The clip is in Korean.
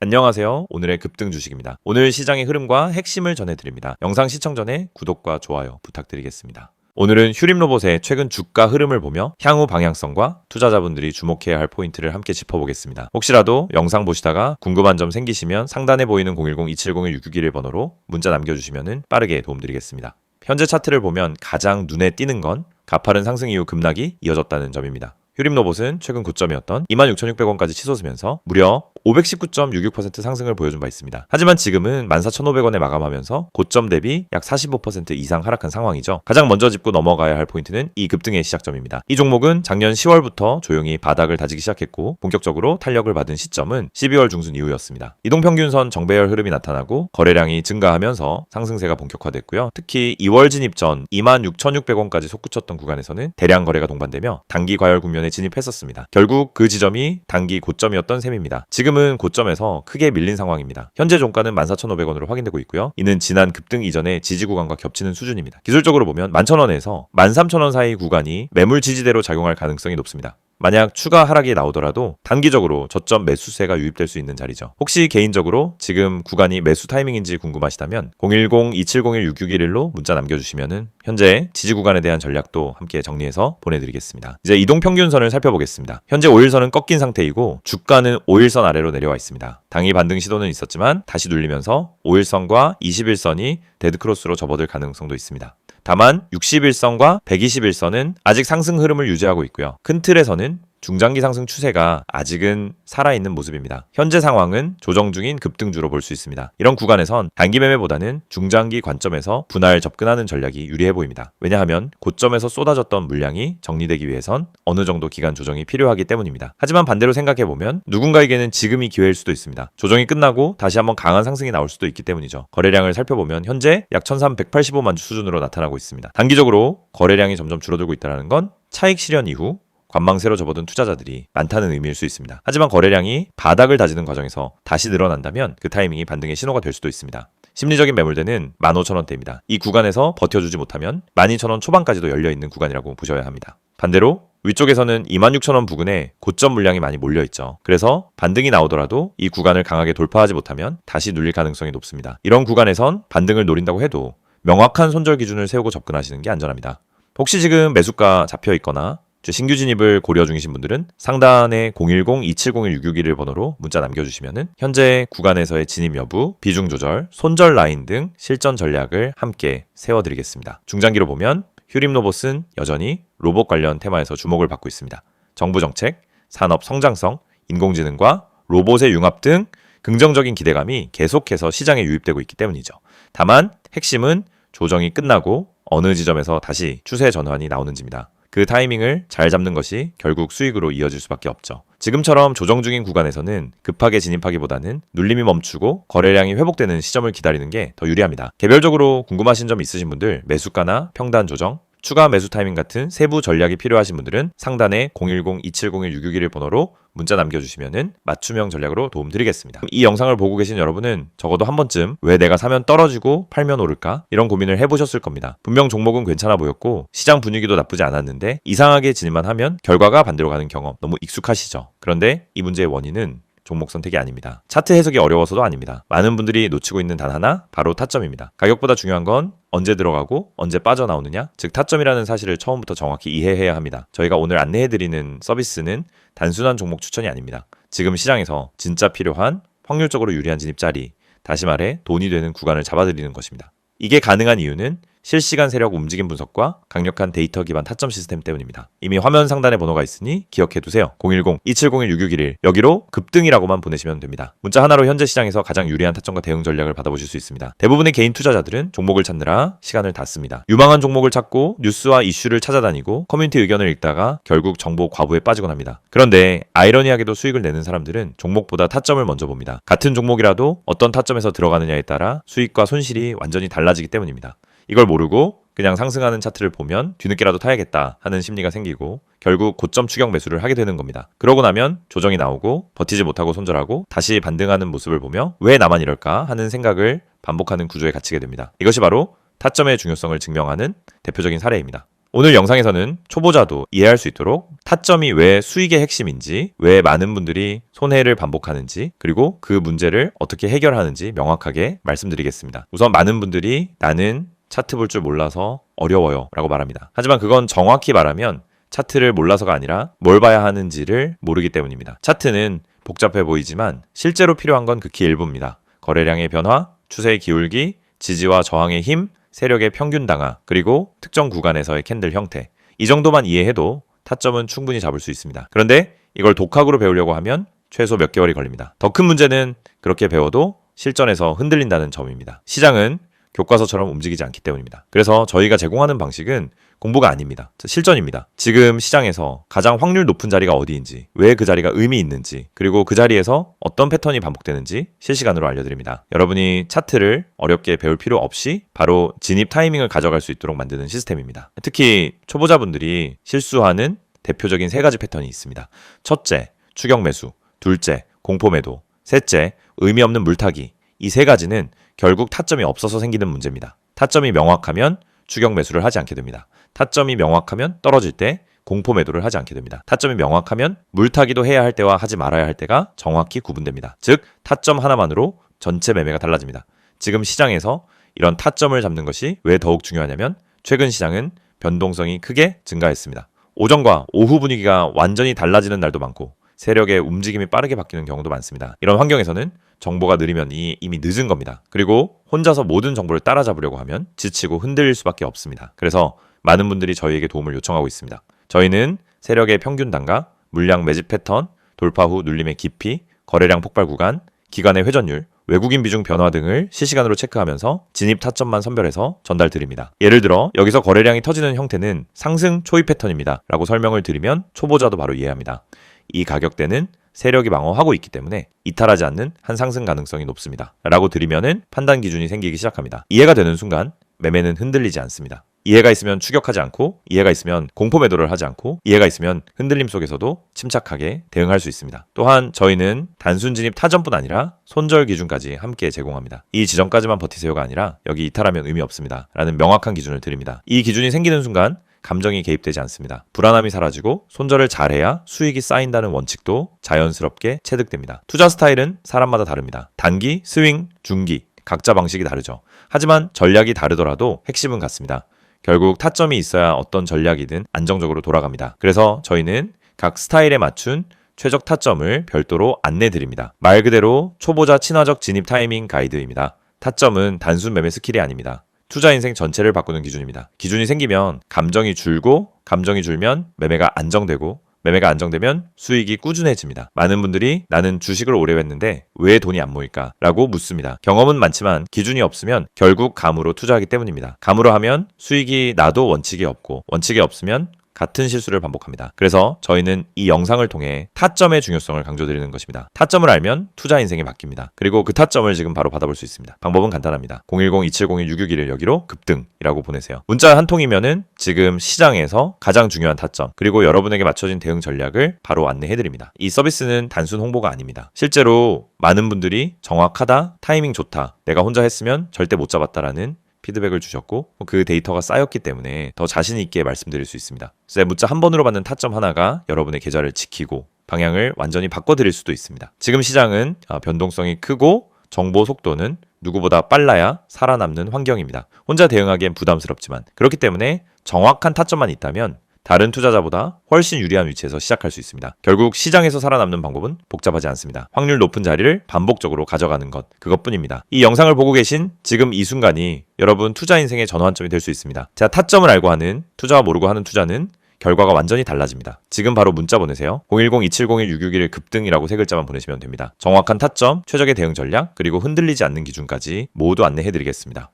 안녕하세요. 오늘의 급등 주식입니다. 오늘 시장의 흐름과 핵심을 전해드립니다. 영상 시청 전에 구독과 좋아요 부탁드리겠습니다. 오늘은 휴림로봇의 최근 주가 흐름을 보며 향후 방향성과 투자자분들이 주목해야 할 포인트를 함께 짚어보겠습니다. 혹시라도 영상 보시다가 궁금한 점 생기시면 상단에 보이는 010-2701-6661 번호로 문자 남겨주시면 빠르게 도움드리겠습니다. 현재 차트를 보면 가장 눈에 띄는 건 가파른 상승 이후 급락이 이어졌다는 점입니다. 휴림로봇은 최근 고점이었던 26,600원까지 치솟으면서 무려 519.66% 상승을 보여준 바 있습니다. 하지만 지금은 14,500원에 마감하면서 고점 대비 약 45% 이상 하락한 상황이죠. 가장 먼저 짚고 넘어가야 할 포인트는 이 급등의 시작점입니다. 이 종목은 작년 10월부터 조용히 바닥을 다지기 시작했고 본격적으로 탄력을 받은 시점은 12월 중순 이후였습니다. 이동평균선 정배열 흐름이 나타나고 거래량이 증가하면서 상승세가 본격화됐고요. 특히 2월 진입 전 26,600원까지 솟구쳤던 구간에서는 대량 거래가 동반되며 단기 과열 국면에 진입했었습니다. 결국 그 지점이 단기 고점이었던 셈입니다. 지금은 고점에서 크게 밀린 상황입니다. 현재 종가는 14,500원으로 확인되고 있고요. 이는 지난 급등 이전의 지지 구간과 겹치는 수준입니다. 기술적으로 보면 11,000원에서 13,000원 사이 구간이 매물 지지대로 작용할 가능성이 높습니다. 만약 추가 하락이 나오더라도 단기적으로 저점 매수세가 유입될 수 있는 자리죠. 혹시 개인적으로 지금 구간이 매수 타이밍인지 궁금하시다면 010-2701-6611로 문자 남겨주시면 현재 지지 구간에 대한 전략도 함께 정리해서 보내드리겠습니다. 이제 이동평균선을 살펴보겠습니다. 현재 5일선은 꺾인 상태이고 주가는 5일선 아래로 내려와 있습니다. 당일 반등 시도는 있었지만 다시 눌리면서 5일선과 21선이 데드크로스로 접어들 가능성도 있습니다. 다만 61선과 121선은 아직 상승 흐름을 유지하고 있고요. 큰 틀에서는 중장기 상승 추세가 아직은 살아있는 모습입니다. 현재 상황은 조정 중인 급등주로 볼 수 있습니다. 이런 구간에선 단기 매매보다는 중장기 관점에서 분할 접근하는 전략이 유리해 보입니다. 왜냐하면 고점에서 쏟아졌던 물량이 정리되기 위해선 어느 정도 기간 조정이 필요하기 때문입니다. 하지만 반대로 생각해보면 누군가에게는 지금이 기회일 수도 있습니다. 조정이 끝나고 다시 한번 강한 상승이 나올 수도 있기 때문이죠. 거래량을 살펴보면 현재 약 1,385만 주 수준으로 나타나고 있습니다. 단기적으로 거래량이 점점 줄어들고 있다는 건 차익 실현 이후 관망세로 접어든 투자자들이 많다는 의미일 수 있습니다. 하지만 거래량이 바닥을 다지는 과정에서 다시 늘어난다면 그 타이밍이 반등의 신호가 될 수도 있습니다. 심리적인 매물대는 15,000원대입니다. 이 구간에서 버텨주지 못하면 12,000원 초반까지도 열려있는 구간이라고 보셔야 합니다. 반대로 위쪽에서는 26,000원 부근에 고점 물량이 많이 몰려있죠. 그래서 반등이 나오더라도 이 구간을 강하게 돌파하지 못하면 다시 눌릴 가능성이 높습니다. 이런 구간에선 반등을 노린다고 해도 명확한 손절 기준을 세우고 접근하시는 게 안전합니다. 혹시 지금 매수가 잡혀있거나 신규 진입을 고려 중이신 분들은 상단에 010-2701-6661 번호로 문자 남겨주시면 현재 구간에서의 진입 여부, 비중 조절, 손절 라인 등 실전 전략을 함께 세워드리겠습니다. 중장기로 보면 휴림로봇은 여전히 로봇 관련 테마에서 주목을 받고 있습니다. 정부 정책, 산업 성장성, 인공지능과 로봇의 융합 등 긍정적인 기대감이 계속해서 시장에 유입되고 있기 때문이죠. 다만 핵심은 조정이 끝나고 어느 지점에서 다시 추세 전환이 나오는지입니다. 그 타이밍을 잘 잡는 것이 결국 수익으로 이어질 수밖에 없죠. 지금처럼 조정 중인 구간에서는 급하게 진입하기보다는 눌림이 멈추고 거래량이 회복되는 시점을 기다리는 게 더 유리합니다. 개별적으로 궁금하신 점 있으신 분들 매수가나 평단 조정, 추가 매수 타이밍 같은 세부 전략이 필요하신 분들은 상단에 010-2701-6661 번호로 문자 남겨주시면 맞춤형 전략으로 도움드리겠습니다. 이 영상을 보고 계신 여러분은 적어도 한 번쯤 왜 내가 사면 떨어지고 팔면 오를까? 이런 고민을 해보셨을 겁니다. 분명 종목은 괜찮아 보였고 시장 분위기도 나쁘지 않았는데 이상하게 진입만 하면 결과가 반대로 가는 경험 너무 익숙하시죠? 그런데 이 문제의 원인은 종목 선택이 아닙니다. 차트 해석이 어려워서도 아닙니다. 많은 분들이 놓치고 있는 단 하나, 바로 타점입니다. 가격보다 중요한 건 언제 들어가고 언제 빠져나오느냐, 즉 타점이라는 사실을 처음부터 정확히 이해해야 합니다. 저희가 오늘 안내해드리는 서비스는 단순한 종목 추천이 아닙니다. 지금 시장에서 진짜 필요한 확률적으로 유리한 진입 자리, 다시 말해 돈이 되는 구간을 잡아드리는 것입니다. 이게 가능한 이유는 실시간 세력 움직임 분석과 강력한 데이터 기반 타점 시스템 때문입니다. 이미 화면 상단에 번호가 있으니 기억해두세요. 010-2701-6611 여기로 급등이라고만 보내시면 됩니다. 문자 하나로 현재 시장에서 가장 유리한 타점과 대응 전략을 받아보실 수 있습니다. 대부분의 개인 투자자들은 종목을 찾느라 시간을 다 씁니다. 유망한 종목을 찾고 뉴스와 이슈를 찾아다니고 커뮤니티 의견을 읽다가 결국 정보 과부에 빠지곤 합니다. 그런데 아이러니하게도 수익을 내는 사람들은 종목보다 타점을 먼저 봅니다. 같은 종목이라도 어떤 타점에서 들어가느냐에 따라 수익과 손실이 완전히 달라지기 때문입니다. 이걸 모르고 그냥 상승하는 차트를 보면 뒤늦게라도 타야겠다 하는 심리가 생기고 결국 고점 추격 매수를 하게 되는 겁니다. 그러고 나면 조정이 나오고 버티지 못하고 손절하고 다시 반등하는 모습을 보며 왜 나만 이럴까 하는 생각을 반복하는 구조에 갇히게 됩니다. 이것이 바로 타점의 중요성을 증명하는 대표적인 사례입니다. 오늘 영상에서는 초보자도 이해할 수 있도록 타점이 왜 수익의 핵심인지, 왜 많은 분들이 손해를 반복하는지, 그리고 그 문제를 어떻게 해결하는지 명확하게 말씀드리겠습니다. 우선 많은 분들이 나는 차트 볼 줄 몰라서 어려워요 라고 말합니다. 하지만 그건 정확히 말하면 차트를 몰라서가 아니라 뭘 봐야 하는지를 모르기 때문입니다. 차트는 복잡해 보이지만 실제로 필요한 건 극히 일부입니다. 거래량의 변화, 추세의 기울기, 지지와 저항의 힘, 세력의 평균 당하, 그리고 특정 구간에서의 캔들 형태. 이 정도만 이해해도 타점은 충분히 잡을 수 있습니다. 그런데 이걸 독학으로 배우려고 하면 최소 몇 개월이 걸립니다. 더 큰 문제는 그렇게 배워도 실전에서 흔들린다는 점입니다. 시장은 교과서처럼 움직이지 않기 때문입니다. 그래서 저희가 제공하는 방식은 공부가 아닙니다. 실전입니다. 지금 시장에서 가장 확률 높은 자리가 어디인지, 왜 그 자리가 의미 있는지, 그리고 그 자리에서 어떤 패턴이 반복되는지 실시간으로 알려드립니다. 여러분이 차트를 어렵게 배울 필요 없이 바로 진입 타이밍을 가져갈 수 있도록 만드는 시스템입니다. 특히 초보자분들이 실수하는 대표적인 3가지 패턴이 있습니다. 첫째, 추격 매수. 둘째, 공포 매도. 셋째, 의미 없는 물타기. 이 3가지는 결국 타점이 없어서 생기는 문제입니다. 타점이 명확하면 추격 매수를 하지 않게 됩니다. 타점이 명확하면 떨어질 때 공포 매도를 하지 않게 됩니다. 타점이 명확하면 물타기도 해야 할 때와 하지 말아야 할 때가 정확히 구분됩니다. 즉, 타점 하나만으로 전체 매매가 달라집니다. 지금 시장에서 이런 타점을 잡는 것이 왜 더욱 중요하냐면 최근 시장은 변동성이 크게 증가했습니다. 오전과 오후 분위기가 완전히 달라지는 날도 많고 세력의 움직임이 빠르게 바뀌는 경우도 많습니다. 이런 환경에서는 정보가 느리면 이미 늦은 겁니다. 그리고 혼자서 모든 정보를 따라잡으려고 하면 지치고 흔들릴 수밖에 없습니다. 그래서 많은 분들이 저희에게 도움을 요청하고 있습니다. 저희는 세력의 평균 단가, 물량 매집 패턴, 돌파 후 눌림의 깊이, 거래량 폭발 구간, 기간의 회전율, 외국인 비중 변화 등을 실시간으로 체크하면서 진입 타점만 선별해서 전달 드립니다. 예를 들어 여기서 거래량이 터지는 형태는 상승 초입 패턴입니다 라고 설명을 드리면 초보자도 바로 이해합니다. 이 가격대는 세력이 방어하고 있기 때문에 이탈하지 않는 한 상승 가능성이 높습니다 라고 드리면은 판단 기준이 생기기 시작합니다. 이해가 되는 순간 매매는 흔들리지 않습니다. 이해가 있으면 추격하지 않고, 이해가 있으면 공포 매도를 하지 않고, 이해가 있으면 흔들림 속에서도 침착하게 대응할 수 있습니다. 또한 저희는 단순 진입 타점뿐 아니라 손절 기준까지 함께 제공합니다. 이 지점까지만 버티세요가 아니라 여기 이탈하면 의미 없습니다 라는 명확한 기준을 드립니다. 이 기준이 생기는 순간 감정이 개입되지 않습니다. 불안함이 사라지고 손절을 잘해야 수익이 쌓인다는 원칙도 자연스럽게 체득됩니다. 투자 스타일은 사람마다 다릅니다. 단기, 스윙, 중기 각자 방식이 다르죠. 하지만 전략이 다르더라도 핵심은 같습니다. 결국 타점이 있어야 어떤 전략이든 안정적으로 돌아갑니다. 그래서 저희는 각 스타일에 맞춘 최적 타점을 별도로 안내드립니다. 말 그대로 초보자 친화적 진입 타이밍 가이드입니다. 타점은 단순 매매 스킬이 아닙니다. 투자 인생 전체를 바꾸는 기준입니다. 기준이 생기면 감정이 줄고, 감정이 줄면 매매가 안정되고, 매매가 안정되면 수익이 꾸준해집니다. 많은 분들이 나는 주식을 오래 했는데 왜 돈이 안 모일까? 라고 묻습니다. 경험은 많지만 기준이 없으면 결국 감으로 투자하기 때문입니다. 감으로 하면 수익이 나도 원칙이 없고, 원칙이 없으면 같은 실수를 반복합니다. 그래서 저희는 이 영상을 통해 타점의 중요성을 강조드리는 것입니다. 타점을 알면 투자 인생이 바뀝니다. 그리고 그 타점을 지금 바로 받아볼 수 있습니다. 방법은 간단합니다. 010-2701-661을 여기로 급등이라고 보내세요. 문자 한 통이면은 지금 시장에서 가장 중요한 타점, 그리고 여러분에게 맞춰진 대응 전략을 바로 안내해드립니다. 이 서비스는 단순 홍보가 아닙니다. 실제로 많은 분들이 정확하다, 타이밍 좋다, 내가 혼자 했으면 절대 못 잡았다라는 피드백을 주셨고 그 데이터가 쌓였기 때문에 더 자신 있게 말씀드릴 수 있습니다. 그래서 문자 한 번으로 받는 타점 하나가 여러분의 계좌를 지키고 방향을 완전히 바꿔드릴 수도 있습니다. 지금 시장은 변동성이 크고 정보 속도는 누구보다 빨라야 살아남는 환경입니다. 혼자 대응하기엔 부담스럽지만 그렇기 때문에 정확한 타점만 있다면 다른 투자자보다 훨씬 유리한 위치에서 시작할 수 있습니다. 결국 시장에서 살아남는 방법은 복잡하지 않습니다. 확률 높은 자리를 반복적으로 가져가는 것, 그것뿐입니다. 이 영상을 보고 계신 지금 이 순간이 여러분 투자 인생의 전환점이 될 수 있습니다. 자, 타점을 알고 하는, 투자와 모르고 하는 투자는 결과가 완전히 달라집니다. 지금 바로 문자 보내세요. 010-2701-661 급등이라고 3글자만 보내시면 됩니다. 정확한 타점, 최적의 대응 전략, 그리고 흔들리지 않는 기준까지 모두 안내해드리겠습니다.